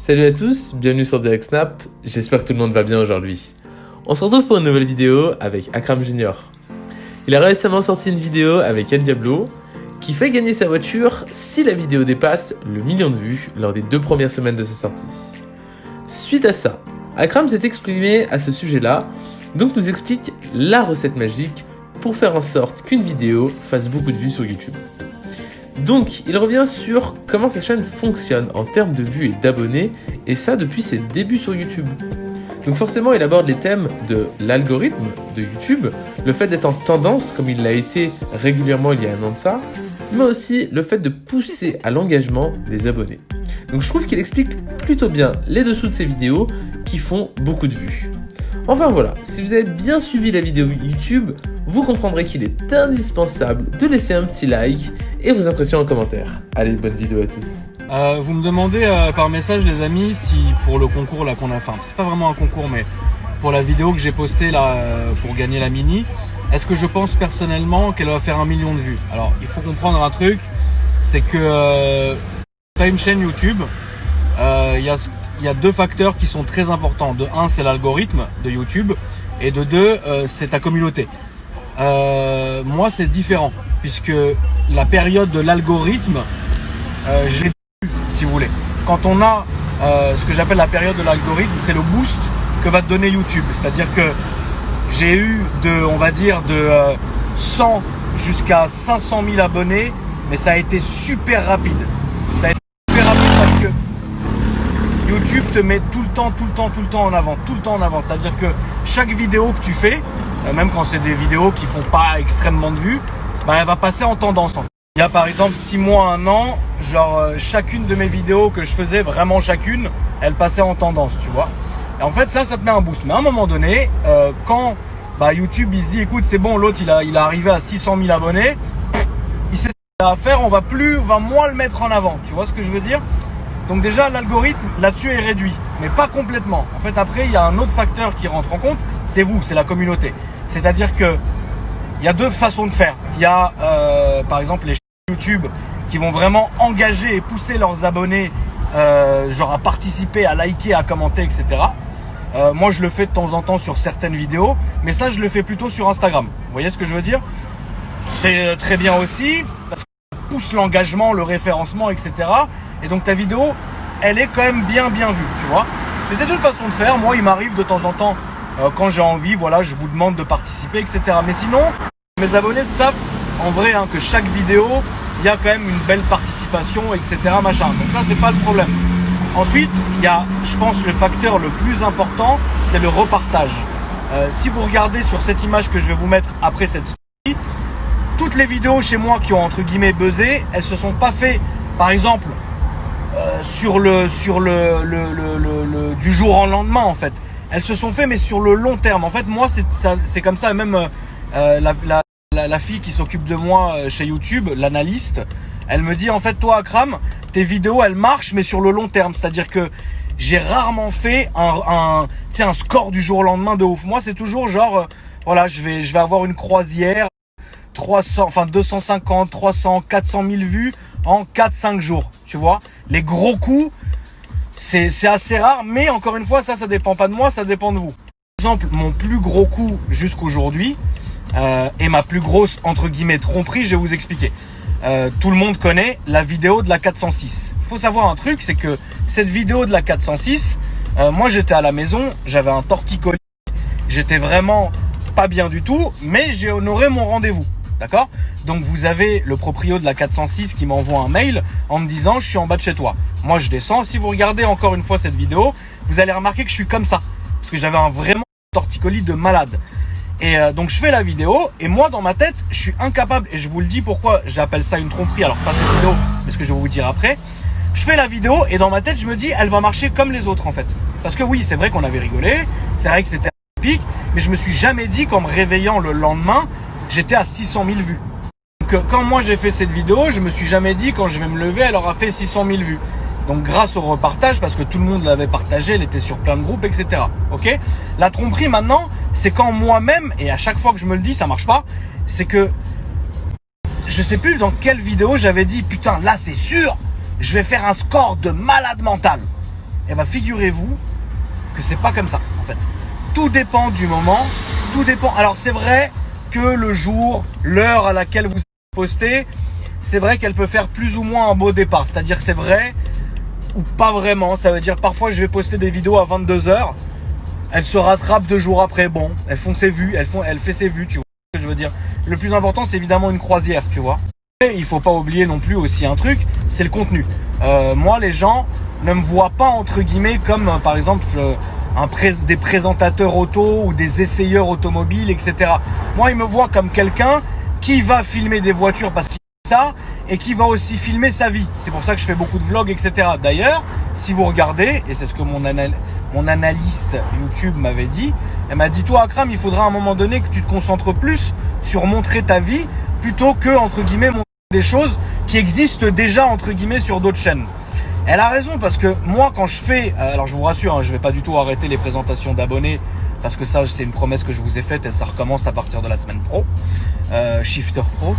Salut à tous, bienvenue sur Direct Snap, j'espère que tout le monde va bien aujourd'hui. On se retrouve pour une nouvelle vidéo avec Akram Junior. Il a récemment sorti une vidéo avec El Diablo qui fait gagner sa voiture si la vidéo dépasse le million de vues lors des 2 premières semaines de sa sortie. Suite à ça, Akram s'est exprimé à ce sujet-là, donc nous explique la recette magique pour faire en sorte qu'une vidéo fasse beaucoup de vues sur YouTube. Donc, il revient sur comment sa chaîne fonctionne en termes de vues et d'abonnés, et ça depuis ses débuts sur YouTube. Donc forcément, il aborde les thèmes de l'algorithme de YouTube, le fait d'être en tendance, comme il l'a été régulièrement il y a un an de ça, mais aussi le fait de pousser à l'engagement des abonnés. Donc je trouve qu'il explique plutôt bien les dessous de ses vidéos qui font beaucoup de vues. Enfin voilà, si vous avez bien suivi la vidéo YouTube, vous comprendrez qu'il est indispensable de laisser un petit like et vos impressions en commentaire. Allez, bonne vidéo à tous. Vous me demandez par message, les amis, si pour le concours là qu'on a fait, c'est pas vraiment un concours, mais pour la vidéo que j'ai postée là pour gagner la mini, est-ce que je pense personnellement qu'elle va faire 1 million de vues? Alors, il faut comprendre un truc, c'est que tu as une chaîne YouTube, il y a 2 facteurs qui sont très importants. De 1, c'est l'algorithme de YouTube, et de 2, c'est ta communauté. Moi, c'est différent, puisque la période de l'algorithme, je l'ai vu, si vous voulez. Quand on a ce que j'appelle la période de l'algorithme, c'est le boost que va te donner YouTube. C'est-à-dire que j'ai eu on va dire, de 100 jusqu'à 500 000 abonnés, mais ça a été super rapide. Ça a été super rapide parce que YouTube te met tout le temps en avant, C'est-à-dire que chaque vidéo que tu fais, même quand c'est des vidéos qui font pas extrêmement de vues, elle va passer en tendance en fait. Il y a par exemple 6 mois, 1 an, genre chacune de mes vidéos que je faisais, vraiment chacune, elle passait en tendance, tu vois. Et en fait ça te met un boost. Mais à un moment donné, quand YouTube il se dit écoute c'est bon, l'autre il est arrivé à 600 000 abonnés, il sait ce qu'il a à faire, on va moins le mettre en avant, tu vois ce que je veux dire? Donc déjà l'algorithme là-dessus est réduit, mais pas complètement. En fait après il y a un autre facteur qui rentre en compte, c'est vous, c'est la communauté. C'est-à-dire que il y a 2 façons de faire. Il y a par exemple les chaînes YouTube qui vont vraiment engager et pousser leurs abonnés genre à participer, à liker, à commenter, etc. Moi je le fais de temps en temps sur certaines vidéos, mais ça je le fais plutôt sur Instagram. Vous voyez ce que je veux dire? C'est très bien aussi parce que ça pousse l'engagement, le référencement, etc. Et donc ta vidéo, elle est quand même bien vue, tu vois. Mais c'est 2 façons de faire. Moi, il m'arrive de temps en temps, quand j'ai envie, voilà, je vous demande de participer, etc. Mais sinon, mes abonnés savent en vrai que chaque vidéo, il y a quand même une belle participation, etc. Machin. Donc ça, c'est pas le problème. Ensuite, il y a, je pense, le facteur le plus important, c'est le repartage. Si vous regardez sur cette image que je vais vous mettre après cette story, toutes les vidéos chez moi qui ont entre guillemets buzzé, elles se sont pas fait, par exemple, du jour au lendemain en fait. Elles se sont fait mais sur le long terme. En fait moi c'est comme ça. Même la fille qui s'occupe de moi chez YouTube, l'analyste, elle me dit en fait toi Akram, tes vidéos elles marchent mais sur le long terme. C'est-à-dire que j'ai rarement fait un score du jour au lendemain de ouf. Moi c'est toujours genre voilà je vais avoir une croisière 250, 300, 400 000 vues en 4-5 jours, tu vois. Les gros coups, c'est assez rare, mais encore une fois, ça dépend pas de moi, ça dépend de vous. Par exemple, mon plus gros coup jusqu'aujourd'hui, et ma plus grosse, entre guillemets, tromperie, je vais vous expliquer. Tout le monde connaît la vidéo de la 406. Il faut savoir un truc, c'est que cette vidéo de la 406, moi j'étais à la maison, j'avais un torticolis, j'étais vraiment pas bien du tout, mais j'ai honoré mon rendez-vous. D'accord? Donc vous avez le proprio de la 406 qui m'envoie un mail en me disant je suis en bas de chez toi. Moi je descends. Si vous regardez encore une fois cette vidéo, vous allez remarquer que je suis comme ça. Parce que j'avais vraiment torticolis de malade. Et donc je fais la vidéo et moi dans ma tête je suis incapable, et je vous le dis pourquoi j'appelle ça une tromperie, alors pas cette vidéo mais ce que je vais vous dire après. Je fais la vidéo et dans ma tête je me dis elle va marcher comme les autres en fait. Parce que oui c'est vrai qu'on avait rigolé, c'est vrai que c'était épique, mais je me suis jamais dit qu'en me réveillant le lendemain j'étais à 600 000 vues. Donc quand moi j'ai fait cette vidéo, je me suis jamais dit quand je vais me lever, elle aura fait 600 000 vues. Donc grâce au repartage, parce que tout le monde l'avait partagé, elle était sur plein de groupes, etc. Ok? La tromperie maintenant, c'est quand moi-même, et à chaque fois que je me le dis, ça marche pas, c'est que je sais plus dans quelle vidéo j'avais dit putain là c'est sûr, je vais faire un score de malade mental. Et bah figurez-vous que c'est pas comme ça en fait. Tout dépend du moment, tout dépend. Alors c'est vrai que le jour, l'heure à laquelle vous postez, c'est vrai qu'elle peut faire plus ou moins un beau départ. C'est-à-dire que c'est vrai ou pas vraiment. Ça veut dire parfois je vais poster des vidéos à 22h, elle se rattrape 2 jours après. Bon, elles font ses vues, elle fait ses vues, tu vois ce que je veux dire. Le plus important c'est évidemment une croisière, tu vois. Et il faut pas oublier non plus aussi un truc, c'est le contenu. Moi les gens ne me voient pas entre guillemets comme par exemple des présentateurs auto ou des essayeurs automobiles, etc. Moi, ils me voient comme quelqu'un qui va filmer des voitures parce qu'il fait ça et qui va aussi filmer sa vie. C'est pour ça que je fais beaucoup de vlogs, etc. D'ailleurs, si vous regardez, et c'est ce que mon analyste YouTube m'avait dit, elle m'a dit, toi Akram, il faudra à un moment donné que tu te concentres plus sur montrer ta vie plutôt que, entre guillemets, montrer des choses qui existent déjà, entre guillemets, sur d'autres chaînes. Elle a raison parce que moi quand je fais, alors je vous rassure, hein, je vais pas du tout arrêter les présentations d'abonnés parce que ça c'est une promesse que je vous ai faite et ça recommence à partir de la semaine pro, Shifter Pro.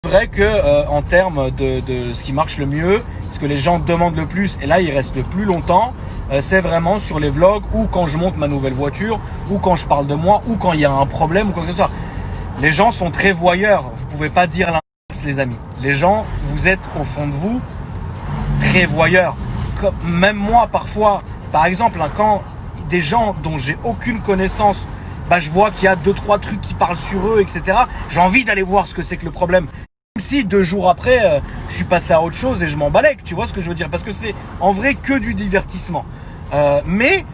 C'est vrai que en termes de ce qui marche le mieux, ce que les gens demandent le plus et là ils restent le plus longtemps, c'est vraiment sur les vlogs ou quand je monte ma nouvelle voiture ou quand je parle de moi ou quand il y a un problème ou quoi que ce soit. Les gens sont très voyeurs, vous pouvez pas dire l'inverse les amis. Les gens, vous êtes au fond de vous très voyeur. Même moi parfois, par exemple, hein, quand des gens dont j'ai aucune connaissance, bah, je vois qu'il y a 2-3 trucs qui parlent sur eux, etc. J'ai envie d'aller voir ce que c'est que le problème. Même si 2 jours après, je suis passé à autre chose et je m'en balèque, tu vois ce que je veux dire? Parce que c'est en vrai que du divertissement. Mais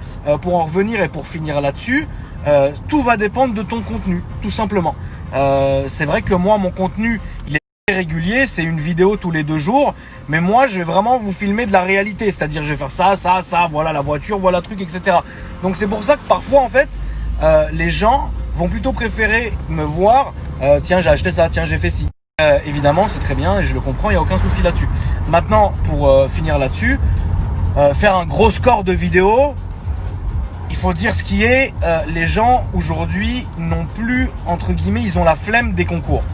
pour en revenir et pour finir là-dessus, tout va dépendre de ton contenu, tout simplement. C'est vrai que moi, mon contenu, il est régulier, c'est une vidéo tous les 2 jours, mais moi je vais vraiment vous filmer de la réalité, c'est-à-dire je vais faire ça, voilà la voiture, voilà le truc, etc. Donc c'est pour ça que parfois en fait les gens vont plutôt préférer me voir, tiens j'ai acheté ça, tiens j'ai fait ci. Évidemment c'est très bien et je le comprends, il n'y a aucun souci là-dessus. Maintenant pour finir là-dessus, faire un gros score de vidéos, il faut dire ce qui est, les gens aujourd'hui n'ont plus, entre guillemets, ils ont la flemme des concours.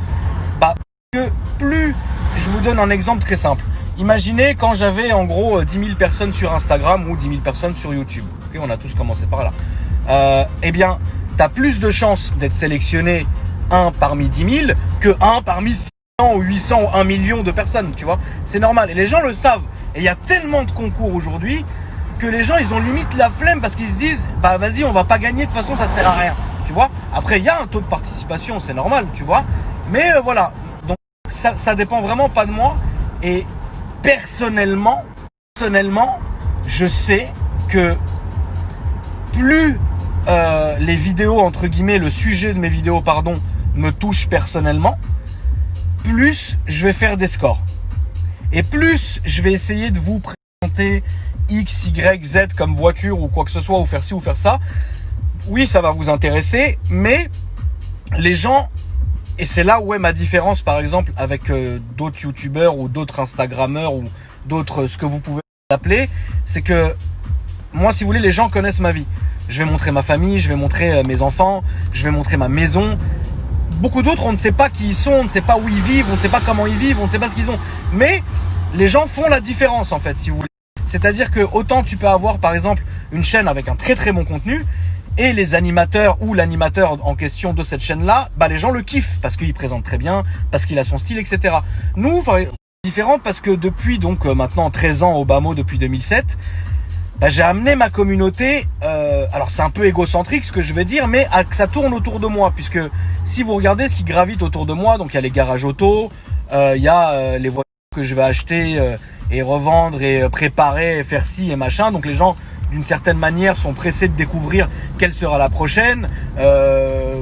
Bah, que plus, je vous donne un exemple très simple. Imaginez quand j'avais en gros 10 000 personnes sur Instagram ou 10 000 personnes sur YouTube. Okay, on a tous commencé par là. Eh bien, tu as plus de chances d'être sélectionné 1 parmi 10 000 que 1 parmi 600 ou 800 ou 1 million de personnes, tu vois. C'est normal et les gens le savent. Et il y a tellement de concours aujourd'hui que les gens, ils ont limite la flemme parce qu'ils se disent, bah vas-y, on va pas gagner, de toute façon, ça sert à rien, tu vois. Après, il y a un taux de participation, c'est normal, tu vois. Mais voilà. Ça dépend vraiment pas de moi et personnellement, je sais que plus les vidéos, entre guillemets, le sujet de mes vidéos, pardon, me touche personnellement, plus je vais faire des scores. Et plus je vais essayer de vous présenter X, Y, Z comme voiture ou quoi que ce soit, ou faire ci ou faire ça. Oui, ça va vous intéresser, mais les gens... Et c'est là où est ma différence, par exemple, avec d'autres youtubeurs ou d'autres instagrammeurs ou d'autres, ce que vous pouvez appeler, c'est que moi, si vous voulez, les gens connaissent ma vie. Je vais montrer ma famille, je vais montrer mes enfants, je vais montrer ma maison. Beaucoup d'autres, on ne sait pas qui ils sont, on ne sait pas où ils vivent, on ne sait pas comment ils vivent, on ne sait pas ce qu'ils ont. Mais les gens font la différence, en fait, si vous voulez. C'est-à-dire que autant tu peux avoir, par exemple, une chaîne avec un très très bon contenu, et les animateurs ou l'animateur en question de cette chaîne-là, bah les gens le kiffent parce qu'il présente très bien, parce qu'il a son style, etc. Nous, c'est différent parce que depuis donc maintenant 13 ans au bas mot, depuis 2007, bah, j'ai amené ma communauté, alors c'est un peu égocentrique ce que je vais dire, mais que ça tourne autour de moi, puisque si vous regardez ce qui gravite autour de moi, donc il y a les garages auto, il y a les voitures que je vais acheter et revendre et préparer, et faire ci et machin, donc les gens d'une certaine manière sont pressés de découvrir quelle sera la prochaine,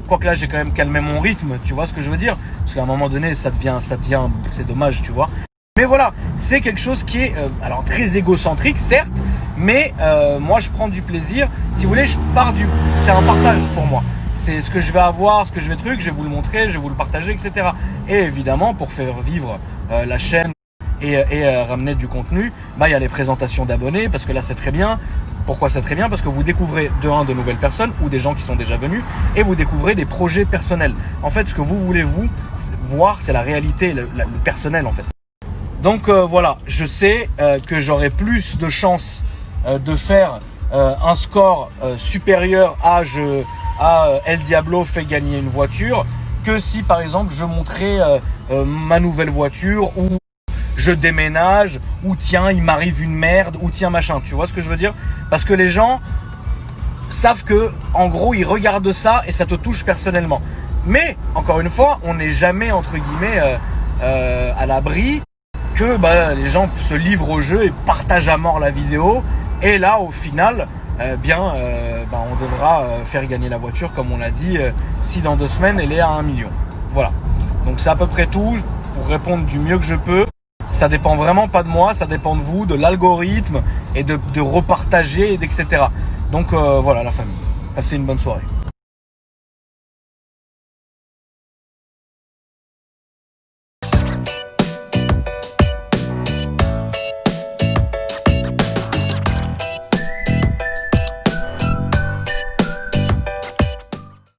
quoique là j'ai quand même calmé mon rythme, tu vois ce que je veux dire, parce qu'à un moment donné ça devient, c'est dommage, tu vois. Mais voilà, c'est quelque chose qui est alors très égocentrique certes, mais moi je prends du plaisir, si vous voulez, c'est un partage pour moi. C'est ce que je vais avoir, ce que je vais je vais vous le montrer, je vais vous le partager, etc. Et évidemment pour faire vivre la chaîne et ramener du contenu, bah il y a les présentations d'abonnés, parce que là c'est très bien. Pourquoi c'est très bien? Parce que vous découvrez de nouvelles personnes ou des gens qui sont déjà venus et vous découvrez des projets personnels. En fait, ce que vous voulez voir, c'est la réalité, le personnel en fait. Donc voilà, je sais que j'aurai plus de chances de faire un score supérieur à El Diablo fait gagner une voiture que si par exemple je montrais ma nouvelle voiture ou je déménage ou tiens il m'arrive une merde ou tiens machin, tu vois ce que je veux dire? Parce que les gens savent que en gros ils regardent ça et ça te touche personnellement. Mais encore une fois, on n'est jamais entre guillemets à l'abri que les gens se livrent au jeu et partagent à mort la vidéo. Et là, au final, on devra faire gagner la voiture, comme on l'a dit, si dans 2 semaines, elle est à 1 million. Voilà. Donc c'est à peu près tout pour répondre du mieux que je peux. Ça dépend vraiment pas de moi, ça dépend de vous, de l'algorithme et de repartager, etc. Donc voilà la famille. Passez une bonne soirée.